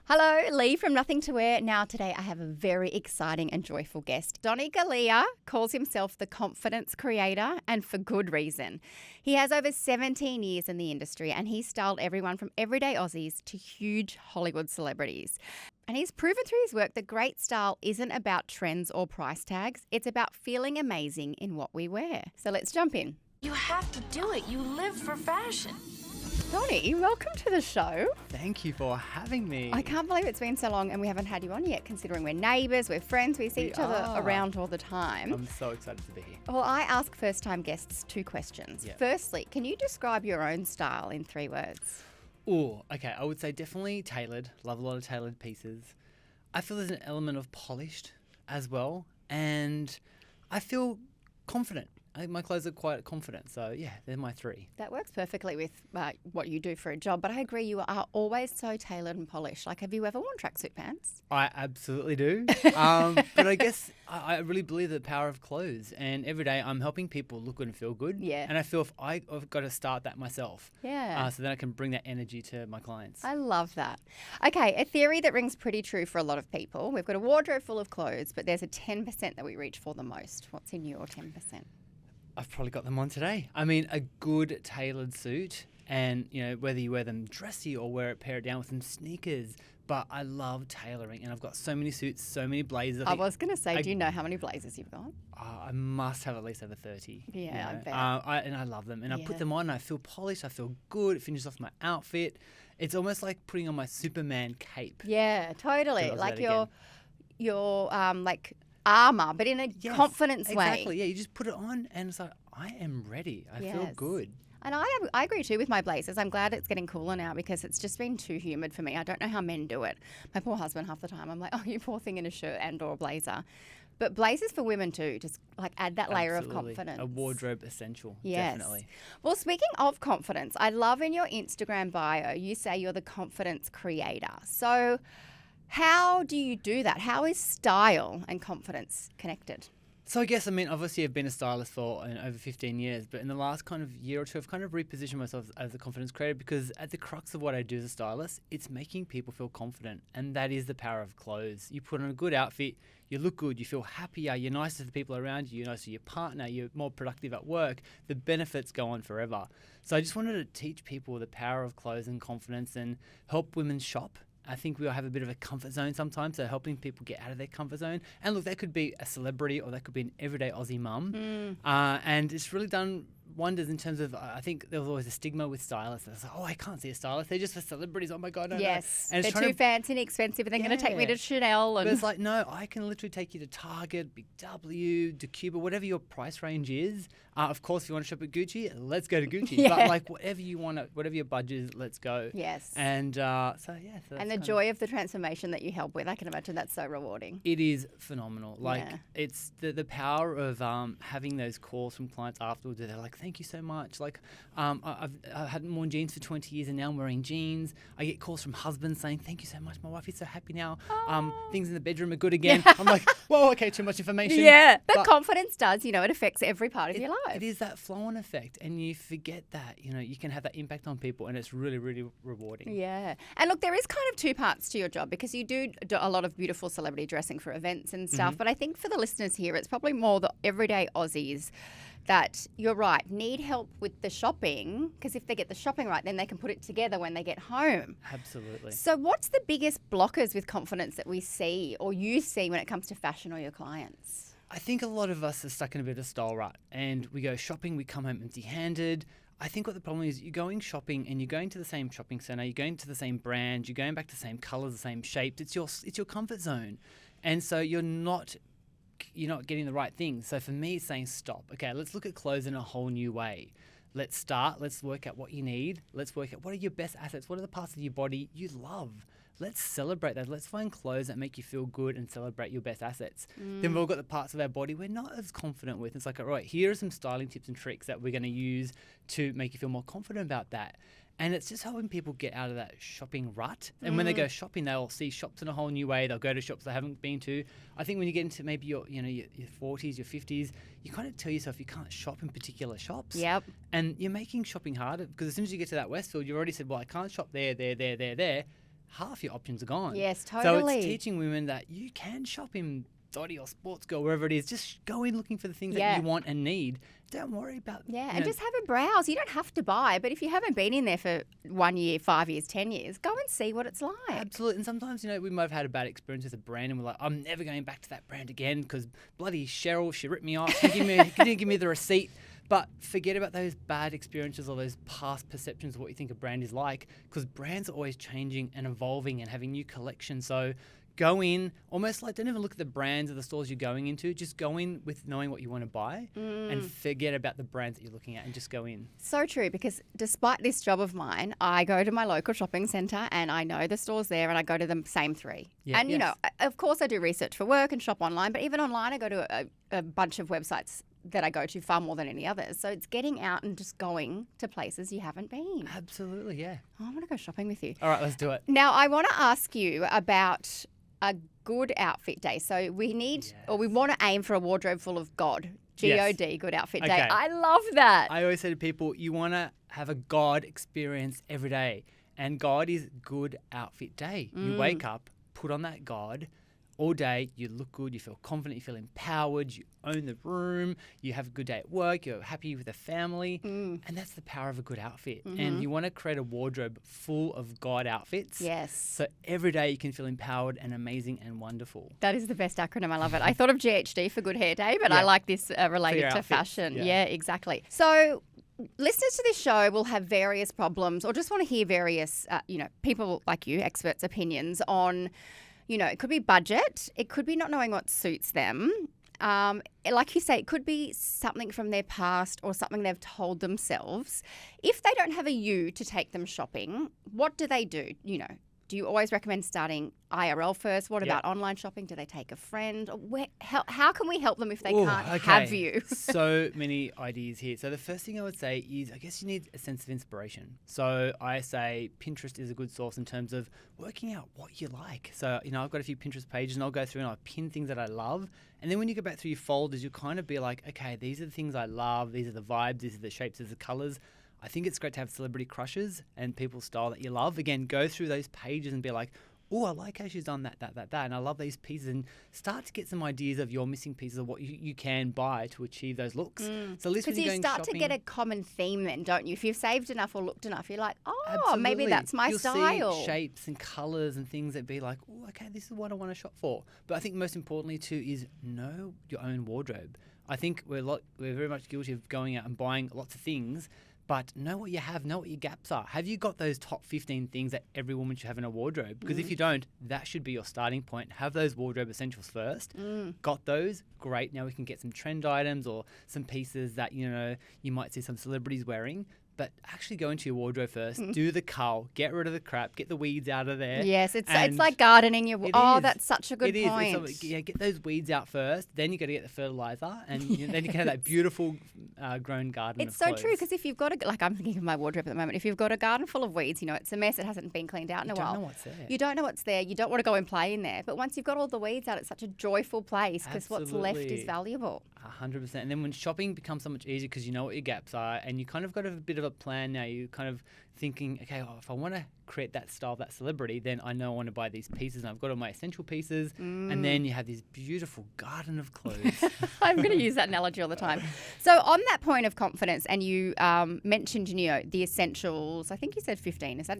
Hello, Lee from Nothing to Wear. Now today I have a very exciting and joyful guest. Donny Galella calls himself the confidence creator, and for good reason. He has over 17 years in the industry and he's styled everyone from everyday Aussies to huge Hollywood celebrities. And he's proven through his work that great style isn't about trends or price tags. It's about feeling amazing in what we wear. So let's jump in. You have to do it. You live for fashion. Donny, welcome to the show. Thank you for having me. I can't believe it's been so long and we haven't had you on yet, considering we're neighbours, we're friends, we see each other around all the time. I'm so excited to be here. Well, I ask first-time guests two questions. Yep. Firstly, can you describe your own style in 3 words? Oh, okay. I would say definitely tailored. Love a lot of tailored pieces. I feel there's an element of polished as well. And I feel confident. I think my clothes are quite confident. So, yeah, they're my 3. That works perfectly with what you do for a job, but I agree you are always so tailored and polished. Like, have you ever worn tracksuit pants? I absolutely do. But I guess I really believe the power of clothes. And every day I'm helping people look good and feel good. Yeah. And I feel if I've got to start that myself. Yeah. So then I can bring that energy to my clients. I love that. Okay, a theory that rings pretty true for a lot of people. We've got a wardrobe full of clothes, but there's a 10% that we reach for the most. What's in your 10%? I've probably got them on today. I mean, a good tailored suit, and whether you wear them dressy or pair it down with some sneakers. But I love tailoring, and I've got so many suits, so many blazers. I was going to say, do you know how many blazers you've got? I must have at least over 30. Yeah, I bet. And I love them, and I put them on, and I feel polished. I feel good. It finishes off my outfit. It's almost like putting on my Superman cape. Yeah, totally. Like your armor, but in a confidence way. Exactly. Yeah, you just put it on, and it's like I am ready. I feel good. And I agree too with my blazers. I'm glad it's getting cooler now because it's just been too humid for me. I don't know how men do it. My poor husband, half the time, I'm like, oh, you poor thing in a shirt and or a blazer. But blazers for women too, just like add that layer of confidence. A wardrobe essential, yes. Definitely. Well, speaking of confidence, I love in your Instagram bio, you say you're the confidence creator. So how do you do that? How is style and confidence connected? So I guess, obviously I've been a stylist for over 15 years, but in the last kind of year or two, I've kind of repositioned myself as a confidence creator because at the crux of what I do as a stylist, it's making people feel confident. And that is the power of clothes. You put on a good outfit, you look good, you feel happier, you're nicer to the people around you, you're nicer to your partner, you're more productive at work. The benefits go on forever. So I just wanted to teach people the power of clothes and confidence and help women shop. I think we all have a bit of a comfort zone sometimes, so helping people get out of their comfort zone. And look, that could be a celebrity or that could be an everyday Aussie mum. And it's really done wonders in terms of, I think there was always a stigma with stylists. It's like, oh, I can't see a stylist. They're just for celebrities. Oh my God, no. Yes, no. And they're too fancy and expensive and they're going to take me to Chanel. But it's like, no, I can literally take you to Target, Big W, Decjuba, whatever your price range is. Of course, if you want to shop at Gucci, let's go to Gucci. But like whatever you want, whatever your budget is, let's go. Yes. And So and the joy of the transformation that you help with, I can imagine that's so rewarding. It is phenomenal. Like it's the power of having those calls from clients afterwards where they're like, thank you so much. Like I've hadn't worn jeans for 20 years and now I'm wearing jeans. I get calls from husbands saying, thank you so much. My wife is so happy now. Things in the bedroom are good again. I'm like, whoa, okay, too much information. Yeah, but confidence does, it affects every part of your life. It is that flow-on effect, and you forget that, you can have that impact on people, and it's really, really rewarding. Yeah. And look, there is kind of 2 parts to your job because you do a lot of beautiful celebrity dressing for events and stuff. But I think for the listeners here, it's probably more the everyday Aussies that, you're right, need help with the shopping, because if they get the shopping right, then they can put it together when they get home. Absolutely. So what's the biggest blockers with confidence that we see or you see when it comes to fashion or your clients? I think a lot of us are stuck in a bit of style rut, and we go shopping, we come home empty-handed. I think what the problem is, you're going shopping and you're going to the same shopping centre, you're going to the same brand, you're going back to the same colours, the same shapes. It's your comfort zone. And so you're not getting the right thing. So for me, it's saying stop. Okay, let's look at clothes in a whole new way. Let's work out what you need. Let's work out what are your best assets, what are the parts of your body you love. Let's celebrate that. Let's find clothes that make you feel good and celebrate your best assets. Then we've all got the parts of our body we're not as confident with. It's like, all right, here are some styling tips and tricks that we're going to use to make you feel more confident about that. And it's just helping people get out of that shopping rut. And when they go shopping, they'll see shops in a whole new way. They'll go to shops they haven't been to. I think when you get into maybe your 40s, your 50s, you kind of tell yourself you can't shop in particular shops. Yep. And you're making shopping harder because as soon as you get to that Westfield, you've already said, well, I can't shop there. half your options are gone. Yes, So totally. it's teaching women that you can shop in Dotty or Sports Girl, wherever it is. Just go in looking for the things Yeah. that you want and need. Don't worry about And just have a browse. You don't have to buy, but if you haven't been in there for 1 year, 5 years, 10 years, go and see what it's like. Absolutely. And sometimes, we might have had a bad experience with a brand and we're like, I'm never going back to that brand again because bloody Cheryl, she ripped me off. She didn't give me the receipt. But forget about those bad experiences or those past perceptions of what you think a brand is like, because brands are always changing and evolving and having new collections. So go in, almost like don't even look at the brands or the stores you're going into. Just go in with knowing what you want to buy and forget about the brands that you're looking at and just go in. So true, because despite this job of mine, I go to my local shopping centre and I know the stores there and I go to the same 3. Yeah, and, of course I do research for work and shop online, but even online I go to a bunch of websites that I go to far more than any others. So it's getting out and just going to places you haven't been. Absolutely, yeah. I want to go shopping with you. All right, let's do it. Now, I want to ask you about a good outfit day. So we need, or we want to aim for a wardrobe full of God. G-O-D, good outfit day. Okay. I love that. I always say to people, you want to have a God experience every day. And God is good outfit day. You wake up, put on that God. All day, you look good, you feel confident, you feel empowered, you own the room, you have a good day at work, you're happy with the family. And that's the power of a good outfit. And you want to create a wardrobe full of God outfits. Yes. So every day you can feel empowered and amazing and wonderful. That is the best acronym. I love it. I thought of GHD for good hair day, but I like this related your to outfits. fashion. Yeah. Yeah, exactly. So listeners to this show will have various problems or just want to hear various, people like you, experts' opinions on, it could be budget. It could be not knowing what suits them. Like you say, it could be something from their past or something they've told themselves. If they don't have a you to take them shopping, what do they do? Do you always recommend starting IRL first? What about online shopping? Do they take a friend? How can we help them if they can't have you? So many ideas here. So the first thing I would say is, I guess you need a sense of inspiration. So I say Pinterest is a good source in terms of working out what you like. So, I've got a few Pinterest pages and I'll go through and I'll pin things that I love. And then when you go back through your folders, you'll kind of be like, okay, these are the things I love. These are the vibes. These are the shapes. These are the colors. I think it's great to have celebrity crushes and people's style that you love. Again, go through those pages and be like, oh, I like how she's done that. And I love these pieces. And start to get some ideas of your missing pieces of what you can buy to achieve those looks. So at least when Because you're you going start shopping, to get a common theme then, don't you? If you've saved enough or looked enough, you're like, oh, absolutely. maybe that's my You'll style. See shapes and colours and things that be like, oh, okay, this is what I want to shop for. But I think most importantly too is know your own wardrobe. I think we're very much guilty of going out and buying lots of things, but know what you have, know what your gaps are. Have you got those top 15 things that every woman should have in a wardrobe? Because if you don't, that should be your starting point. Have those wardrobe essentials first. Got those? Great. Now we can get some trend items or some pieces that, you might see some celebrities wearing. But actually go into your wardrobe first, do the cull, get rid of the crap, get the weeds out of there. Yes, it's like gardening. That's such a good point. It is. Get those weeds out first. Then you got to get the fertilizer, and then you can have that beautiful grown garden. It's so true, because if you've got I'm thinking of my wardrobe at the moment. If you've got a garden full of weeds, it's a mess. It hasn't been cleaned out in a while. You don't know what's there. You don't know what's there. You don't want to go and play in there. But once you've got all the weeds out, it's such a joyful place because what's left is valuable. 100%. And then when shopping becomes so much easier because you know what your gaps are, and you kind of got a bit of a plan now. You kind of thinking, okay, if I want to create that style, that celebrity, then I know I want to buy these pieces, and I've got all my essential pieces, and then you have this beautiful garden of clothes. I'm going to use that analogy all the time. So on that point of confidence, and you mentioned, the essentials, I think you said 15. Is that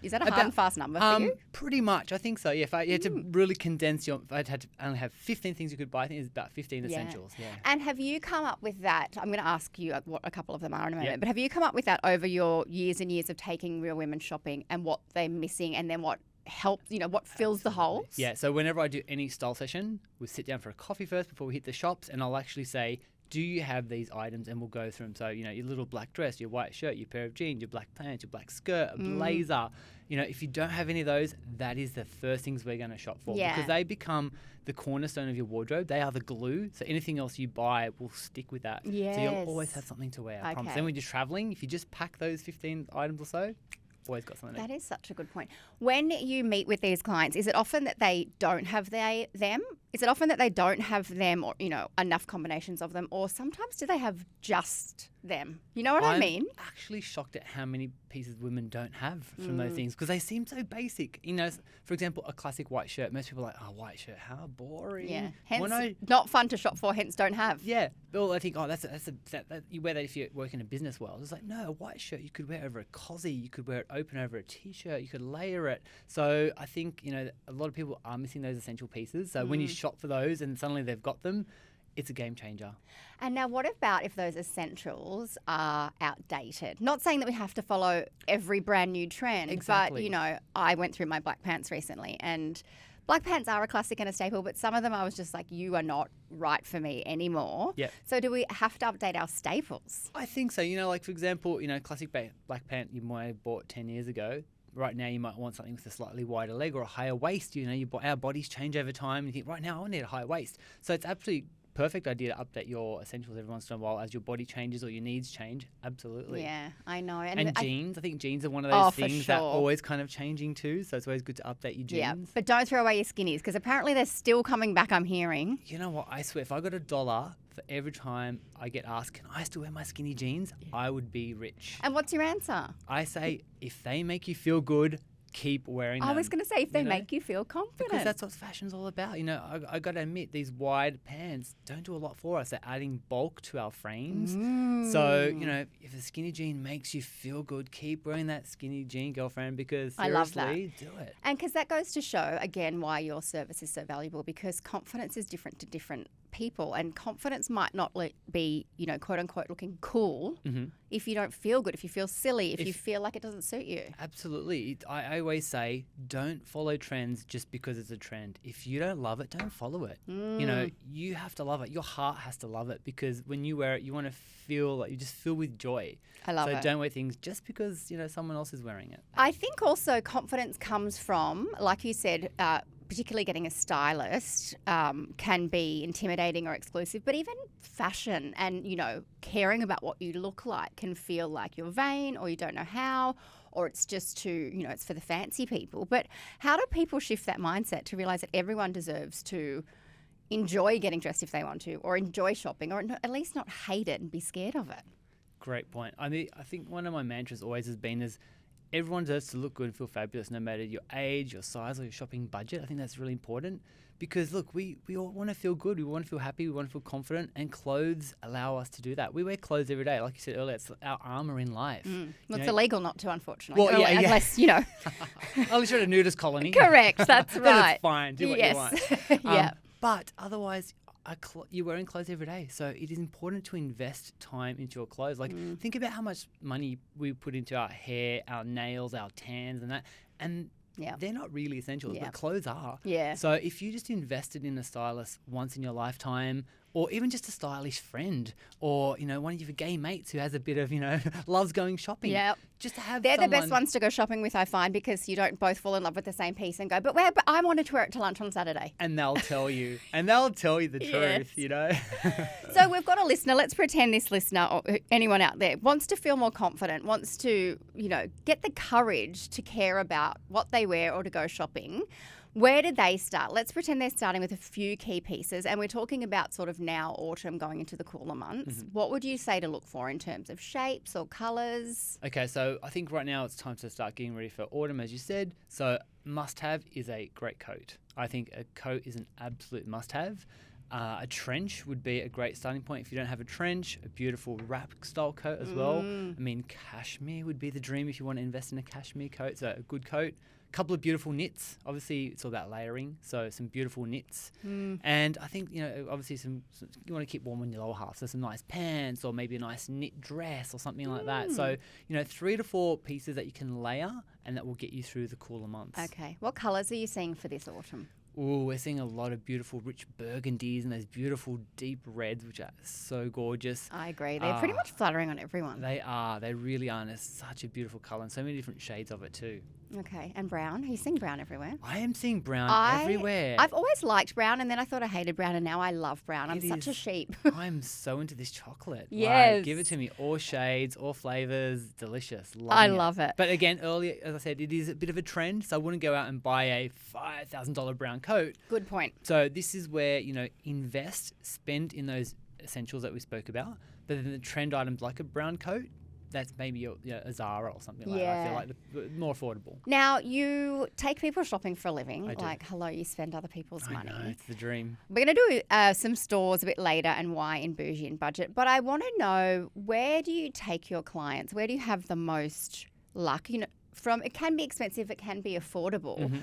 is that a hard and fast number for you? Pretty much, I think so. Yeah, if I had to really condense if I had to only have 15 things you could buy, I think it's about 15 essentials. Yeah. And have you come up with that? I'm going to ask you what a couple of them are in a moment, but have you come up with that over your years and years of taking real women shopping and what they're missing and then what helps, what fills the holes? Yeah, so whenever I do any style session, we'll sit down for a coffee first before we hit the shops, and I'll actually say, do you have these items? And we'll go through them. So, your little black dress, your white shirt, your pair of jeans, your black pants, your black skirt, a blazer. If you don't have any of those, that is the first things we're going to shop for because they become the cornerstone of your wardrobe. They are the glue. So anything else you buy will stick with that. Yes. So you'll always have something to wear, I promise. Then when you're traveling, if you just pack those 15 items or so, always got something. That is such a good point. When you meet with these clients, is it often that they don't have them? Is it often that they don't have them or, enough combinations of them? Or sometimes do they have just them. You know what I mean? I'm actually shocked at how many pieces women don't have from those things because they seem so basic. You know, for example, a classic white shirt. Most people are like, oh, white shirt, how boring. Yeah. Hence, not fun to shop for, hence don't have. Yeah. Well, I think, oh, that you wear that if you work in a business world. It's like, no, a white shirt you could wear over a cozy. You could wear it open over a T-shirt. You could layer it. So I think, you know, a lot of people are missing those essential pieces. So when you shop for those and suddenly they've got them, it's a game changer. And now what about if those essentials are outdated? Not saying that we have to follow every brand new trend, Exactly. but, you know, I went through my black pants recently and black pants are a classic and a staple, but some of them I was just like, you are not right for me anymore. Yep. So do we have to update our staples? I think so. You know, like, for example, you know, classic black pant you might have bought 10 years ago. Right now, you might want something with a slightly wider leg or a higher waist. You know, our bodies change over time. And you think, right now, I need a higher waist. So it's absolutely perfect idea to update your essentials every once in a while as your body changes or your needs change. Absolutely. Yeah, I know. And jeans, I think jeans are one of those things that are sure. always kind of changing too. So it's always good to update your jeans. Yeah, but don't throw away your skinnies because apparently they're still coming back, I'm hearing. You know what? I swear, if I got $1 for every time I get asked, can I still wear my skinny jeans? I would be rich. And what's your answer? I say, if they make you feel good, keep wearing them. I was going to say, if they make you feel confident. Because that's what fashion's all about. You know, I got to admit, these wide pants don't do a lot for us. They're adding bulk to our frames. So, you know, if a skinny jean makes you feel good, keep wearing that skinny jean, girlfriend, because I love that. seriously, do it. And because that goes to show, again, why your service is so valuable, because confidence is different to different people, and confidence might not be, you know, quote unquote looking cool if you don't feel good, if you feel silly, if you feel like it doesn't suit you. Absolutely. I always say, don't follow trends just because it's a trend. If you don't love it, don't follow it. You know, you have to love it. Your heart has to love it, because when you wear it, you want to feel like you just feel with joy. I love it. So don't wear things just because, you know, someone else is wearing it. I think also confidence comes from, like you said, particularly getting a stylist can be intimidating or exclusive, but even fashion and, you know, caring about what you look like can feel like you're vain or you don't know how, or it's just to, you know, it's for the fancy people. But how do people shift that mindset to realize that everyone deserves to enjoy getting dressed if they want to, or enjoy shopping, or at least not hate it and be scared of it? Great point. I mean, I think one of my mantras always has been is everyone deserves to look good and feel fabulous, no matter your age, your size, or your shopping budget. I think that's really important because, look, we all want to feel good. We want to feel happy. We want to feel confident, and clothes allow us to do that. We wear clothes every day. Like you said earlier, it's our armor in life. Well, it's illegal not to, unfortunately. Well, yeah. Unless, you know. Unless you're at a nudist colony. Correct, that's Then right. it's fine. Do what you want. Yeah. But otherwise, you're wearing clothes every day, so it is important to invest time into your clothes. Like, think about how much money we put into our hair, our nails, our tans, and that, and they're not really essentials, but clothes are. Yeah. So if you just invested in a stylist once in your lifetime, or even just a stylish friend, or, you know, one of your gay mates who has a bit of, you know, loves going shopping. Yep. Just to have They're someone... the best ones to go shopping with, I find, because you don't both fall in love with the same piece and go, but I wanted to wear it to lunch on Saturday. And they'll tell you. And they'll tell you the truth, you know. So we've got a listener. Let's pretend this listener, or anyone out there, wants to feel more confident, wants to, you know, get the courage to care about what they wear or to go shopping. Where did they start? Let's pretend they're starting with a few key pieces, and we're talking about sort of now autumn going into the cooler months. What would you say to look for in terms of shapes or colours? Okay, so I think right now it's time to start getting ready for autumn, as you said. So must-have is a great coat. I think a coat is an absolute must-have. A trench would be a great starting point. If you don't have a trench, a beautiful wrap style coat as well. I mean, cashmere would be the dream if you want to invest in a cashmere coat. So a good coat. Couple of beautiful knits. Obviously, it's all about layering. So some beautiful knits. And I think, you know, obviously you want to keep warm in your lower half. So some nice pants, or maybe a nice knit dress or something like that. So, you know, 3 to 4 pieces that you can layer, and that will get you through the cooler months. Okay. What colours are you seeing for this autumn? Ooh, we're seeing a lot of beautiful rich burgundies and those beautiful deep reds, which are so gorgeous. I agree. They're pretty much fluttering on everyone. They are. They really are. And it's such a beautiful colour, and so many different shades of it too. Okay. And brown? Are you seeing brown everywhere? I am seeing brown everywhere. I've always liked brown, and then I thought I hated brown, and now I love brown. I'm such a sheep. I'm so into this chocolate. Yes. Like, give it to me. All shades, all flavours. Delicious. I love it. But again, earlier, as I said, it is a bit of a trend, so I wouldn't go out and buy a $5,000 brown coat. Good point. So this is where, you know, invest, spend in those essentials that we spoke about. But then the trend items like a brown coat, that's maybe a Zara or something like that. I feel like the more affordable. Now, you take people shopping for a living. I do. Like, hello, you spend other people's money. I know, it's the dream. We're going to do some stores a bit later and why in Bougie and Budget. But I want to know, where do you take your clients? Where do you have the most luck? You know, it can be expensive, it can be affordable. Mm-hmm.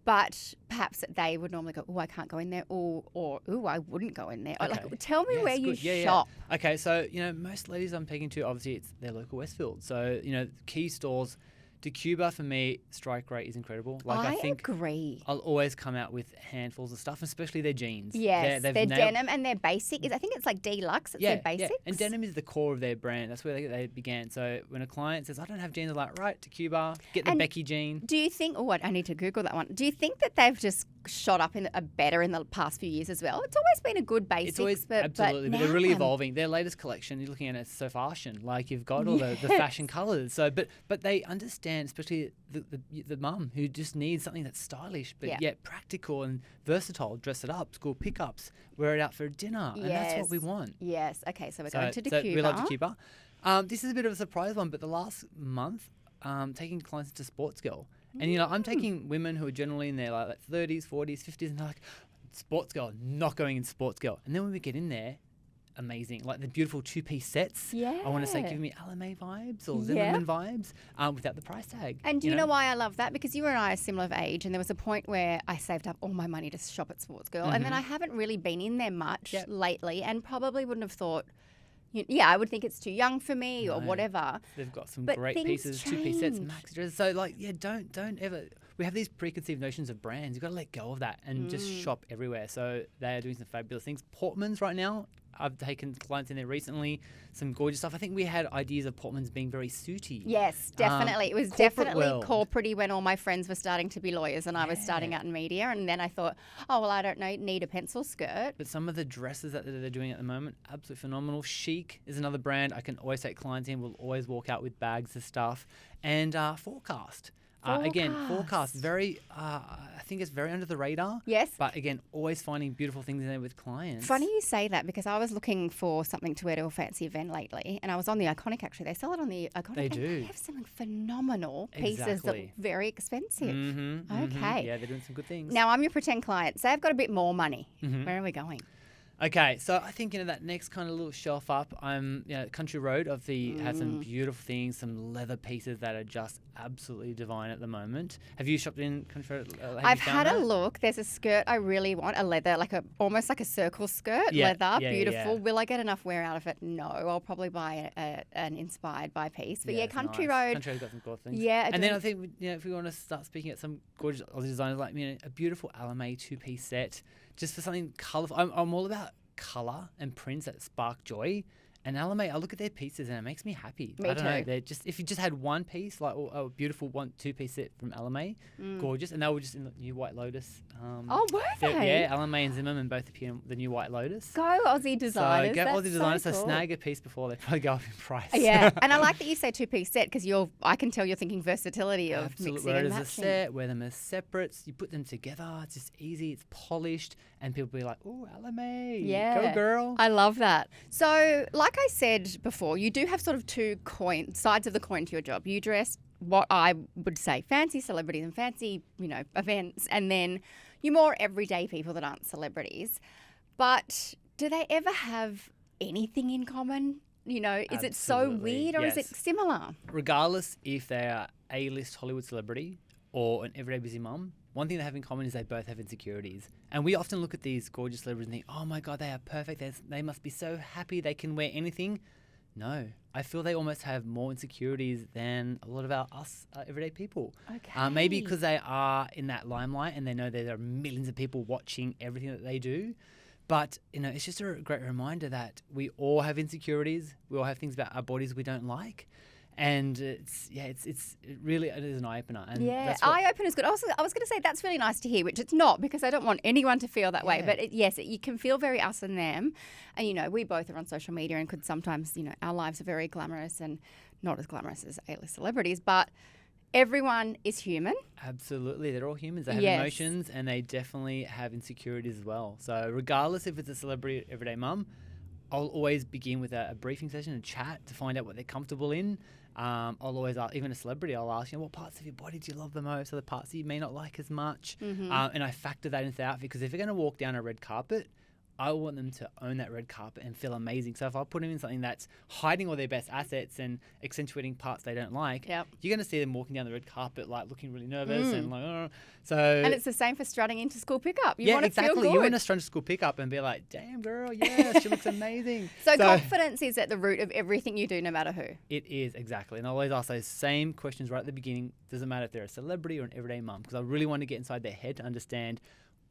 But perhaps they would normally go, oh, I can't go in there, or oh, I wouldn't go in there. Okay. Like, tell me where you good. shop. Yeah. Okay, so, most ladies I'm taking to, obviously, it's their local Westfield. So, key stores, Decjuba for me, strike rate is incredible. Like, I think agree. I'll always come out with handfuls of stuff, especially their jeans. Yes, They've their nailed- denim and their basic. I think it's like deluxe. It's their basics. Yeah. And denim is the core of their brand. That's where they began. So when a client says, I don't have jeans, I'm like, right, Decjuba, get the Becky jean. Do you think, I need to Google that one. Do you think that they've just shot up better in the past few years as well? It's always been a good basics. It's always, absolutely, but they're really evolving. Their latest collection, you're looking at it, it's so fashion. Like, you've got all the fashion colours. So, but they understand, especially the mum who just needs something that's stylish, but yet practical and versatile. Dress it up, school pickups, wear it out for dinner, and that's what we want. Yes. Okay, so we're going to Decjuba. So we love Decjuba. This is a bit of a surprise one, but the last month, taking clients into Sports Girl. And, I'm taking women who are generally in their like 30s, 40s, 50s, and they're like, Sports Girl, not going in Sports Girl. And then when we get in there, amazing. Like the beautiful two-piece sets. Yeah. I want to say, give me LMA vibes or Zimmerman vibes without the price tag. And do you know why I love that? Because you and I are similar of age, and there was a point where I saved up all my money to shop at Sports Girl, and then I haven't really been in there much lately, and probably wouldn't have thought, I would think it's too young for me or whatever. They've got some great pieces, two-piece sets, max dresses. So, don't ever. We have these preconceived notions of brands. You've got to let go of that and just shop everywhere. So they are doing some fabulous things. Portman's right now, I've taken clients in there recently, some gorgeous stuff. I think we had ideas of Portman's being very suity. Yes, definitely. It was definitely corporate-y when all my friends were starting to be lawyers and I was starting out in media. And then I thought, I don't need a pencil skirt. But some of the dresses that they're doing at the moment, absolutely phenomenal. Chic is another brand I can always take clients in. We'll always walk out with bags of stuff. And Forecast. Again, Forecast, I think it's very under the radar. Yes. But again, always finding beautiful things in there with clients. Funny you say that, because I was looking for something to wear to a fancy event lately, and I was on the Iconic, actually. They sell it on the Iconic. They do. They have some phenomenal pieces that look very expensive. Okay. Yeah, they're doing some good things. Now, I'm your pretend client. Say I've got a bit more money. Where are we going? Okay, so I think that next kind of little shelf up, I'm Country Road has some beautiful things, some leather pieces that are just absolutely divine at the moment. Have you shopped in Country Road? I've had a look. There's a skirt I really want, a leather, almost like a circle skirt, leather, beautiful. Will I get enough wear out of it? No, I'll probably buy an inspired by piece. But Country Road. Country Road's got some good things. Yeah, and then I think if we want to start speaking at some gorgeous Aussie designers, like a beautiful Alame two-piece set. Just for something colourful. I'm all about colour and prints that spark joy. And Alame, I look at their pieces and it makes me happy. Me I don't too. know. They're just, if you just had one piece, like a beautiful two-piece set from Alame, gorgeous. And they were just in the new White Lotus. Were they? Yeah, Alame and Zimmerman both appear in the new White Lotus. Go Aussie designers. So get That's Aussie designers. so So cool. snag a piece before they probably go up in price. Yeah, and I like that you say two-piece set, because I can tell you're thinking versatility of Absolutely. mixing Wear and it as a matching. set, wear them as separates. You put them together. It's just easy. It's polished, and people be like, "Oh, Alame, Yeah. go girl." I love that. So, like I said before, you do have sort of two sides of the coin to your job. You dress what I would say fancy celebrities and fancy, events, and then you're more everyday people that aren't celebrities. But do they ever have anything in common? Is it so Absolutely, weird, or is it yes. similar? Regardless if they are A-list Hollywood celebrity or an everyday busy mum, one thing they have in common is they both have insecurities. And we often look at these gorgeous celebrities and think, oh my God, they are perfect. They must be so happy they can wear anything. No, I feel they almost have more insecurities than a lot of us everyday people. Okay. Maybe because they are in that limelight and they know there are millions of people watching everything that they do. But, it's just a great reminder that we all have insecurities. We all have things about our bodies we don't like. And it really is an eye-opener. And Yeah, eye-opener is good. I was going to say that's really nice to hear, which it's not, because I don't want anyone to feel that way. But you can feel very us and them. And, we both are on social media and could sometimes, our lives are very glamorous and not as glamorous as A-list celebrities. But everyone is human. Absolutely. They're all humans. They have Yes. emotions, and they definitely have insecurities as well. So regardless if it's a celebrity everyday mum I'll always begin with a briefing session and chat to find out what they're comfortable in. I'll always ask, even a celebrity, I'll ask, what parts of your body do you love the most, or the parts that you may not like as much? Mm-hmm. And I factor that into the outfit, because if they're going to walk down a red carpet, I want them to own that red carpet and feel amazing. So if I put them in something that's hiding all their best assets and accentuating parts they don't like, Yep. you're going to see them walking down the red carpet like looking really nervous and like, oh. So And it's the same for strutting into school pickup. You yeah, want to exactly. feel good. You want to strut to school pickup and be like, damn girl, yeah, she looks amazing. So confidence is at the root of everything you do, no matter who. It is, exactly. And I always ask those same questions right at the beginning. Doesn't matter if they're a celebrity or an everyday mum, because I really want to get inside their head to understand,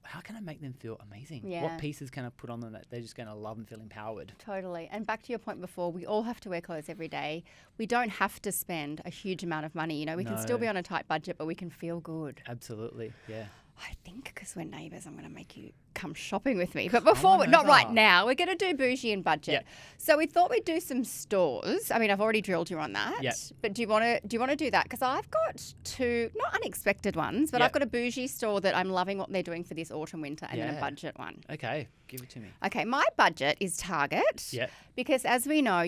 how can I make them feel amazing? Yeah. What pieces can I put on them that they're just going to love and feel empowered? Totally. And back to your point before, we all have to wear clothes every day. We don't have to spend a huge amount of money. We can still be on a tight budget, but we can feel good. Absolutely, yeah. I think because we're neighbours, I'm going to make you come shopping with me. But before, not right now, we're going to do bougie and budget. Yep. So we thought we'd do some stores. I mean, I've already drilled you on that. Yep. But do you want to do that? Because I've got two, not unexpected ones, but Yep. I've got a bougie store that I'm loving what they're doing for this autumn, winter, and then a Yeah. budget one. Okay, give it to me. Okay, my budget is Target. Yep. Because as we know,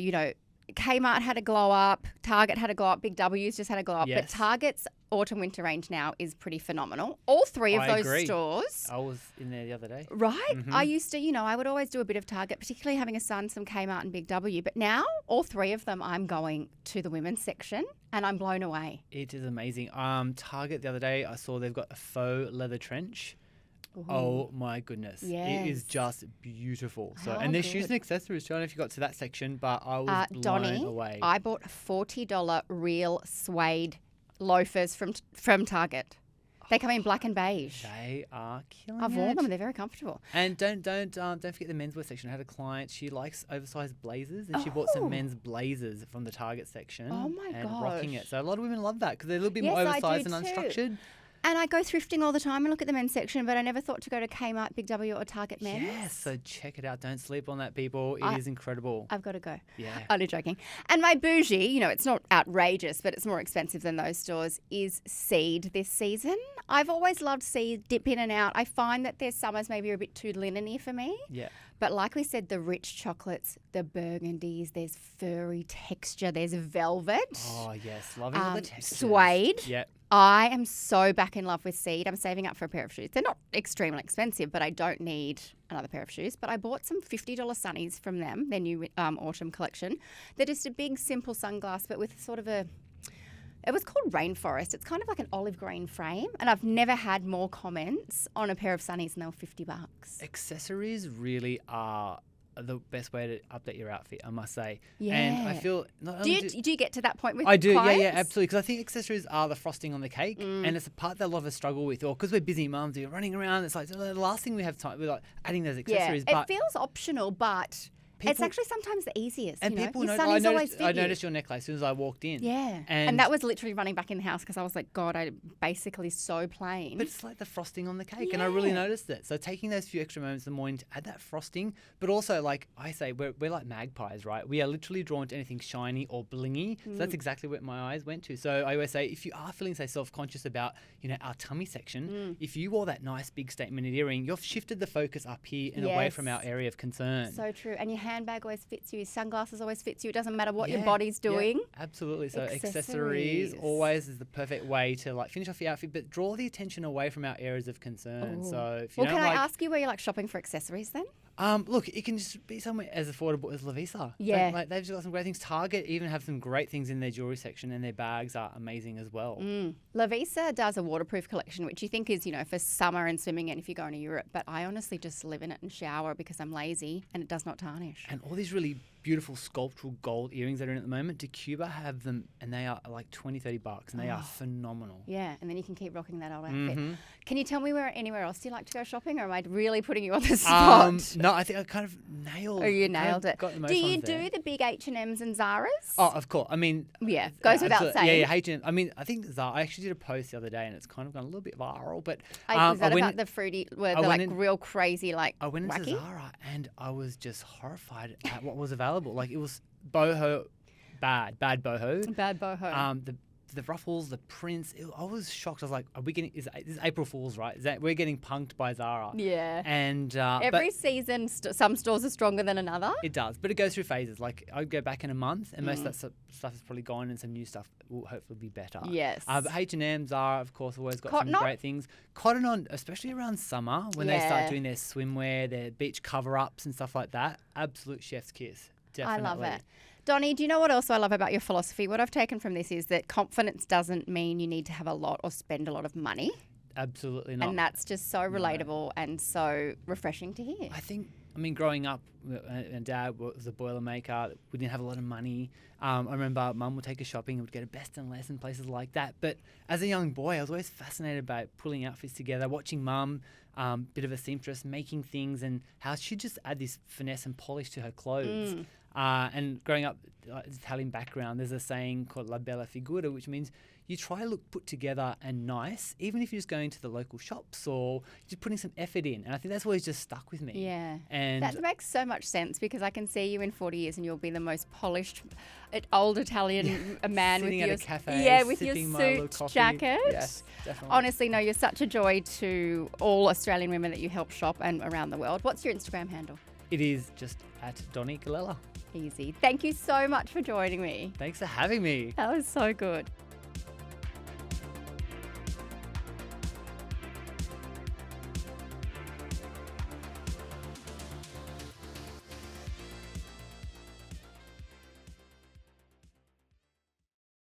Kmart had a glow up, Target had a glow up, Big W's just had a glow up. But Yes. Target's autumn winter range now is pretty phenomenal. All three of I those agree. stores. I was in there the other day. Right? Mhm. I used to, I would always do a bit of Target, particularly having a son, some Kmart and Big W. But now, all three of them, I'm going to the women's section and I'm blown away. It is amazing. Target the other day, I saw they've got a faux leather trench. Ooh. Oh my goodness. It is Yes. just beautiful. So, How and there's shoes good. and accessories. I don't know if you got to that section, but I was blown Donny, away. I bought $40 real suede loafers from Target. They come in black and beige. They are killing I've it. worn them. They're very comfortable. And don't forget the menswear section. I had a client. She likes oversized blazers, and she bought some Oh. men's blazers from the Target section. Oh my and rocking gosh. it. So a lot of women love that because they're a little bit more Yes, I oversized do and too. unstructured. And I go thrifting all the time and look at the men's section, but I never thought to go to Kmart, Big W, or Target men's. Yes, so check it out. Don't sleep on that, people. It is incredible. I've got to go. Yeah. Only joking. And my bougie, it's not outrageous, but it's more expensive than those stores, is Seed this season. I've always loved Seed, dip in and out. I find that their summers maybe are a bit too linen-y for me. Yeah. But like we said, the rich chocolates, the burgundies, there's furry texture, there's velvet. Oh, yes. Loving all the textures. Suede. Yeah. I am so back in love with Seed. I'm saving up for a pair of shoes. They're not extremely expensive, but I don't need another pair of shoes. But I bought some $50 sunnies from them, their new autumn collection. They're just a big, simple sunglass, but with sort of it was called Rainforest. It's kind of like an olive green frame. And I've never had more comments on a pair of sunnies and they were $50. Accessories really are the best way to update your outfit, I must say. Yeah. And I feel not Do only you get to that point with I do, clients? yeah, absolutely. Because I think accessories are the frosting on the cake, and it's a part that a lot of us struggle with. Or because we're busy mums, we're running around. It's like the last thing we have time. We're like adding those accessories, Yeah, but it feels optional, but it's People- actually sometimes the easiest. and people Your know. sunnies always I fit you. noticed your necklace as soon as I walked in. Yeah. And that was literally running back in the house because I was like, God, I basically so plain. But it's like the frosting on the cake, and I really Yeah. noticed it. So taking those few extra moments in the morning to add that frosting, but also like I say, we're like magpies, right? We are literally drawn to anything shiny or blingy. So that's exactly what my eyes went to. So I always say, if you are feeling say self-conscious about our tummy section, if you wore that nice big statement earring, you've shifted the focus up here and away from our Yes. area of concern. So true. And your handbag always fits you. Sunglasses always fits you. It doesn't matter what your Yeah, body's yeah, doing. absolutely. So accessories Accessories. always is the perfect way to like finish off your outfit, but draw the attention away from our areas of concern. Ooh. So if you Well, don't can like, I ask you where you like shopping for accessories then? look, it can just be somewhere as affordable as Lovisa. Yeah. Like they've just got some great things. Target even have some great things in their jewellery section, and their bags are amazing as well. Lovisa does a waterproof collection, which you think is, for summer and swimming and if you're going to Europe. But I honestly just live in it and shower because I'm lazy and it does not tarnish. And all these really beautiful sculptural gold earrings that are in at the moment, Decjuba have them, and they are like $20-$30, and they are phenomenal. Yeah, and then you can keep rocking that old outfit. Can you tell me anywhere else do you like to go shopping, or am I really putting you on the spot? No, I think I kind of nailed. Oh, you kind of nailed it. Got the most Do you ones there. do the big H&Ms and Zaras? Oh, of course. I mean, Yeah, goes without absolutely. saying. Yeah, H&M. I mean, I think Zara. I actually did a post the other day, and it's kind of gone a little bit viral. But Was that I went about the fruity, where I they're went like in- real crazy, like I went into wacky? Zara, and I was just horrified at what was available. Like it was boho, bad boho. Bad boho. The the ruffles, the prints. I was shocked. I was like, "Are we getting? This is April Fool's, right? Is that we're getting punked by Zara?" Yeah. And Every season, some stores are stronger than another. it does, but it goes through phases. Like I'd go back in a month, and most of that stuff is probably gone, and some new stuff will hopefully be better. Yes. But H&M, Zara, of course, always got Cotton some On? great things. Cotton On, especially around summer when they start doing their swimwear, their beach cover-ups and stuff like that. Absolute chef's kiss. Definitely. I love it. Donny, do you know what else I love about your philosophy? What I've taken from this is that confidence doesn't mean you need to have a lot or spend a lot of money. Absolutely not. And that's just so relatable and so refreshing to hear. I mean, growing up, and Dad was a boilermaker. We didn't have a lot of money. I remember Mum would take us shopping and would get a Best and Less and places like that. But as a young boy, I was always fascinated by pulling outfits together, watching Mum, bit of a seamstress, making things, and how she'd just add this finesse and polish to her clothes. And growing up, Italian background, there's a saying called La Bella Figura, which means you try to look put together and nice, even if you're just going to the local shops or just putting some effort in. And I think that's always just stuck with me. Yeah. And that makes so much sense because I can see you in 40 years and you'll be the most polished old Italian man sitting with at your a cafe, with your sipping my little suit coffee. jacket. Yes, definitely. Honestly, no, you're such a joy to all Australian women that you help shop and around the world. What's your Instagram handle? It is just at Donny Galella. Easy. Thank you so much for joining me. Thanks for having me. That was so good.